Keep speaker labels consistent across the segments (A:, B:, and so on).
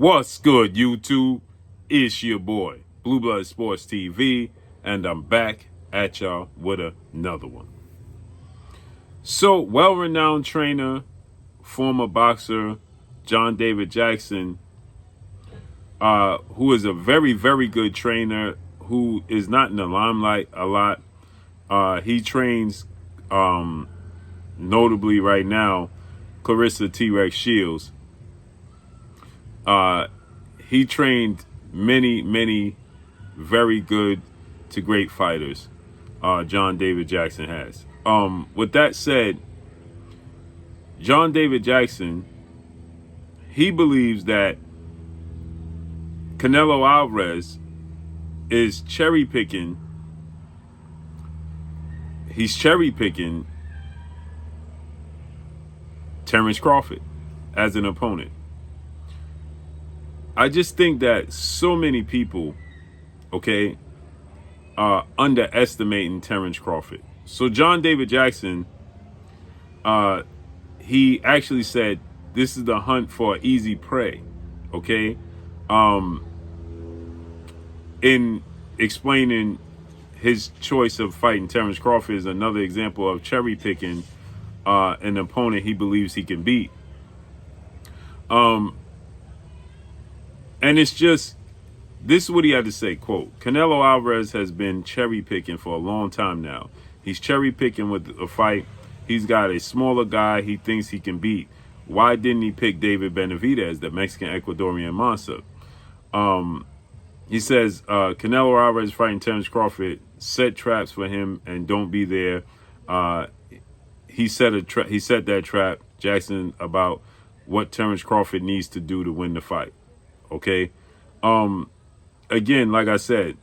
A: What's good, YouTube? It's your boy, Blue Blood Sports TV, and I'm back at y'all with another one. So, well-renowned trainer, former boxer, John David Jackson, who is a very, very good trainer, who is not in the limelight a lot. He trains, notably right now, Clarissa T-Rex Shields. He trained many very good to great fighters. John David Jackson has. With that said, John David Jackson, he believes that Canelo Alvarez is cherry picking. He's cherry picking Terrence Crawford as an opponent. I just think that so many people, are underestimating Terrence Crawford. So John David Jackson, he actually said this is the hunt for easy prey, in explaining his choice of fighting Terrence Crawford is another example of cherry picking an opponent he believes he can beat. And it's just, this is what he had to say, quote, Canelo Alvarez has been cherry picking for a long time now. He's cherry picking with a fight. He's got a smaller guy he thinks he can beat. Why didn't he pick David Benavidez, the Mexican Ecuadorian monster? He says, Canelo Alvarez fighting Terrence Crawford, set traps for him and don't be there. He set that trap, Jackson, about what Terrence Crawford needs to do to win the fight. Again, like I said,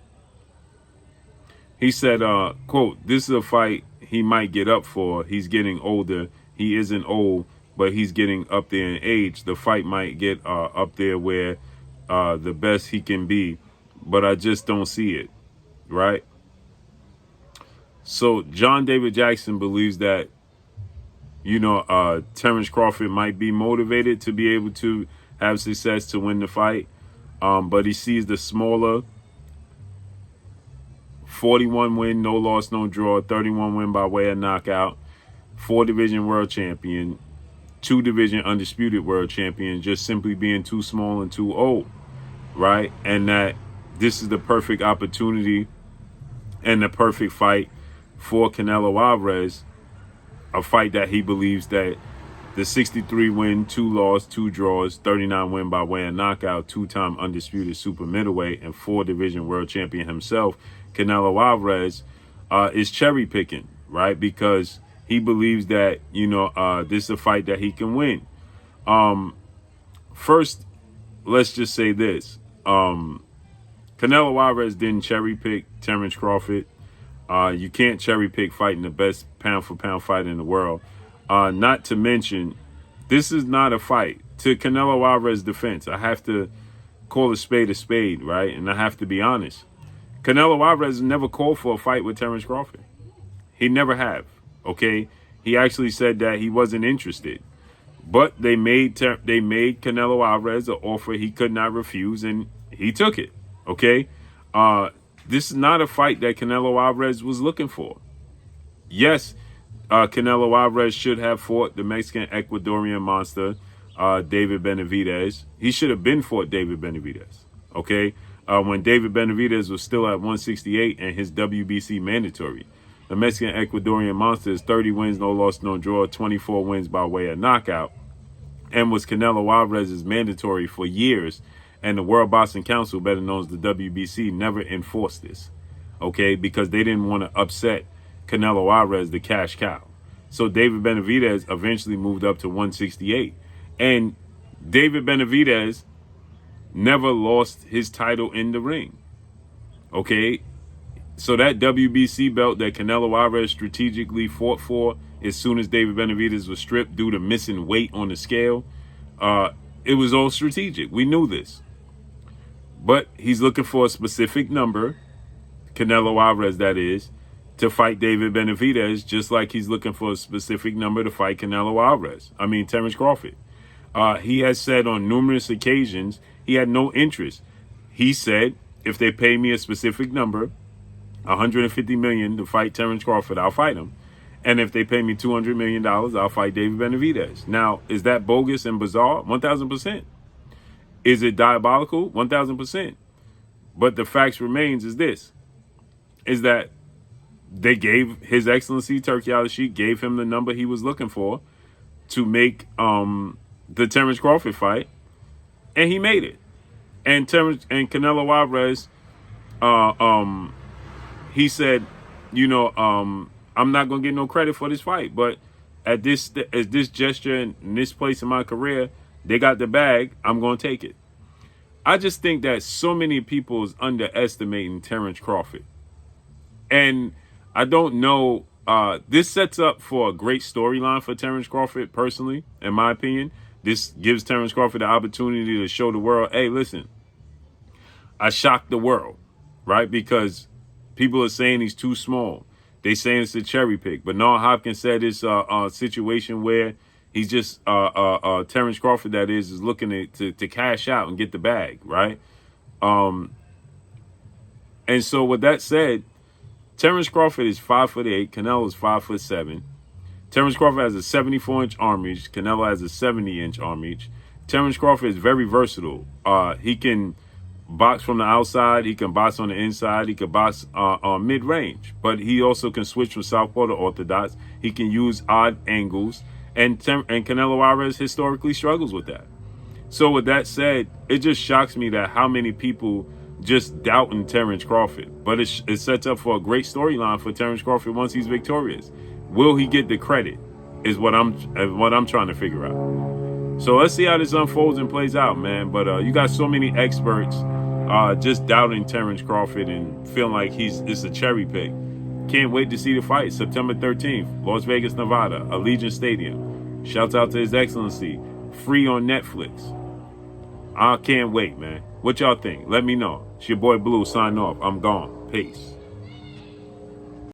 A: he said, quote, this is a fight he might get up for. He's getting older. He isn't old, but he's getting up there in age. The fight might get up there where the best he can be, but I just don't see it, right? So John David Jackson believes that, Terrence Crawford might be motivated to be able to have success to win the fight. But he sees the smaller 41 win, no loss, no draw, 31 win by way of knockout, 4-division world champion, 2-division undisputed world champion, just simply being too small and too old, right? And that this is the perfect opportunity and the perfect fight for Canelo Alvarez, a fight that he believes that the 63 win, 2 loss, 2 draws, 39 win by way of knockout, 2-time undisputed super middleweight and 4-division world champion himself, Canelo Alvarez, is cherry picking, right? Because he believes that, this is a fight that he can win. First, let's just say this. Canelo Alvarez didn't cherry pick Terrence Crawford. You can't cherry pick fighting the best pound for pound fighter in the world. Not to mention, this is not a fight. To Canelo Alvarez's defense, I have to call a spade, right? And I have to be honest. Canelo Alvarez never called for a fight with Terrence Crawford. He never have, He actually said that he wasn't interested. But they made Canelo Alvarez an offer he could not refuse, and he took it, This is not a fight that Canelo Alvarez was looking for. Yes, Canelo Alvarez should have fought the Mexican Ecuadorian monster, David Benavidez. He should have been fought David Benavidez, when David Benavidez was still at 168 and his WBC mandatory. The Mexican Ecuadorian monster is 30 wins, no loss, no draw, 24 wins by way of knockout, and was Canelo Alvarez's mandatory for years. And the World Boxing Council, better known as the WBC, never enforced this, because they didn't want to upset Canelo Alvarez, the cash cow. So David Benavidez eventually moved up to 168. And David Benavidez never lost his title in the ring. So that WBC belt that Canelo Alvarez strategically fought for as soon as David Benavidez was stripped due to missing weight on the scale, it was all strategic. We knew this. But he's looking for a specific number, Canelo Alvarez that is, to fight David Benavidez, just like he's looking for a specific number to fight Terrence Crawford. He has said on numerous occasions he had no interest. He said, if they pay me a specific number, 150 million to fight Terrence Crawford, I'll fight him. And if they pay me $200 million, I'll fight David Benavidez. Now, is that bogus and bizarre? 1,000%. Is it diabolical? 1,000%. But the facts remains is this, is that they gave His Excellency Turkey Al-Sheikh, gave him the number he was looking for to make the Terrence Crawford fight, and he made it. And Canelo Alvarez, he said, I'm not gonna get no credit for this fight, but at this gesture and this place in my career, they got the bag. I'm gonna take it. I just think that so many people is underestimating Terrence Crawford, and I don't know. This sets up for a great storyline for Terrence Crawford. Personally, in my opinion, this gives Terrence Crawford the opportunity to show the world, hey, listen, I shocked the world, right? Because people are saying he's too small. They saying it's a cherry pick. But Noah Hopkins said it's a situation where he's just Terrence Crawford, that is looking to cash out and get the bag, right? And so with that said, Terrence Crawford is 5'8", Canelo is 5'7". Terrence Crawford has a 74-inch arm reach. Canelo has a 70-inch arm reach. Terrence Crawford is very versatile. He can box from the outside. He can box on the inside. He can box mid-range. But he also can switch from southpaw to orthodox. He can use odd angles. And Canelo Alvarez historically struggles with that. So with that said, it just shocks me that how many people just doubting Terrence Crawford. But it sets up for a great storyline for Terrence Crawford once he's victorious. Will he get the credit is what I'm trying to figure out. So let's see how this unfolds and plays out, man. But you got so many experts just doubting Terrence Crawford and feeling like it's a cherry pick. Can't wait to see the fight. September 13th, Las Vegas, Nevada, Allegiant Stadium. Shouts out to His Excellency. Free on Netflix. I can't wait, man. What y'all think? Let me know. It's your boy Blue signing off. I'm gone. Peace.